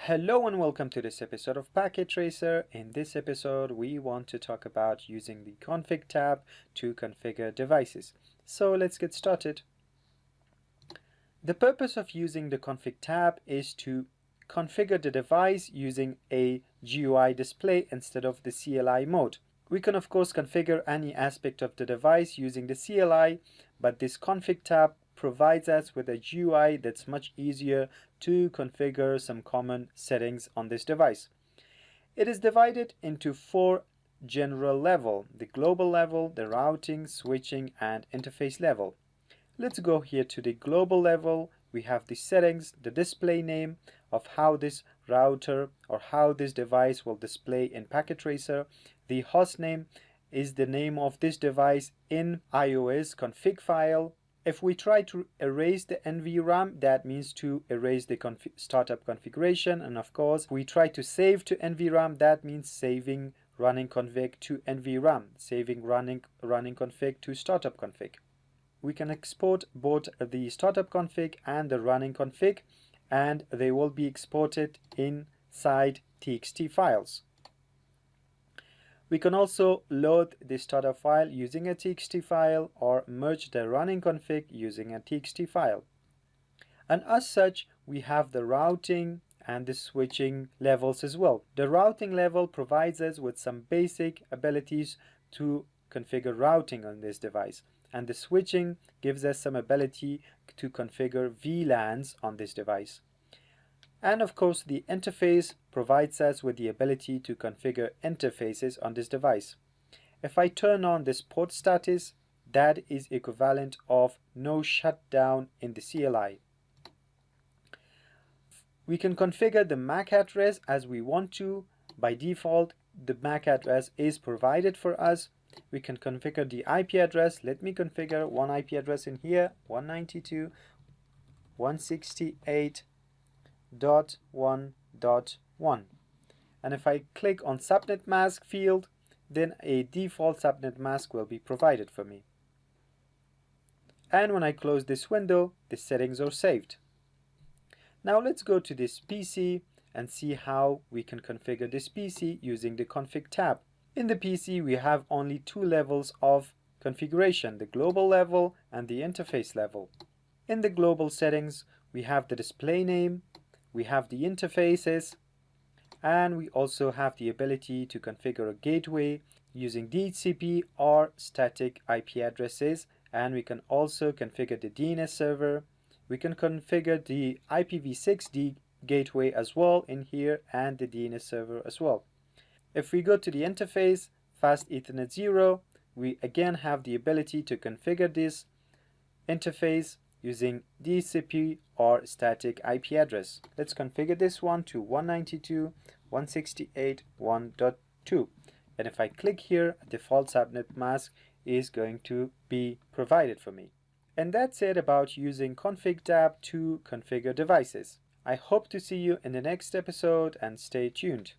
Hello and welcome to this episode of Packet Tracer. In this episode, we want to talk about using the config tab to configure devices. So let's get started. The purpose of using the config tab is to configure the device using a GUI display instead of the CLI mode. We can of course configure any aspect of the device using the CLI, but this config tab provides us with a GUI that's much easier to configure some common settings on this device. It is divided into four general levels: the global level, the routing, switching, and interface level. Let's go here to the global level. We have the settings, the display name of how this router or how this device will display in Packet Tracer. The host name is the name of this device in iOS config file. If we try to erase the NVRAM, that means to erase the startup configuration. And of course, we try to save to NVRAM, that means saving running config to NVRAM, saving running config to startup config. We can export both the startup config and the running config, and they will be exported inside TXT files. We can also load the startup file using a TXT file or merge the running config using a TXT file. And as such, we have the routing and the switching levels as well. The routing level provides us with some basic abilities to configure routing on this device, and the switching gives us some ability to configure VLANs on this device. And of course, the interface provides us with the ability to configure interfaces on this device. If I turn on this port status, that is equivalent of no shutdown in the CLI. We can configure the MAC address as we want to. By default, the MAC address is provided for us. We can configure the IP address. Let me configure one IP address in here: 192.168.1.1. And if I click on subnet mask field, then a default subnet mask will be provided for me. And when I close this window, the settings are saved. Now let's go to this PC and see how we can configure this PC using the config tab. In the PC, we have only two levels of configuration: the global level and the interface level. In the global settings, we have the display name, we have the interfaces, and we also have the ability to configure a gateway using DHCP or static IP addresses, and we can also configure the DNS server. We can configure the IPv6 gateway as well in here, and the DNS server as well. If we go to the interface, Fast Ethernet 0, we again have the ability to configure this interface using DHCP or static IP address. Let's configure this one to 192.168.1.2. And if I click here, a default subnet mask is going to be provided for me. And that's it about using config tab to configure devices. I hope to see you in the next episode, and stay tuned.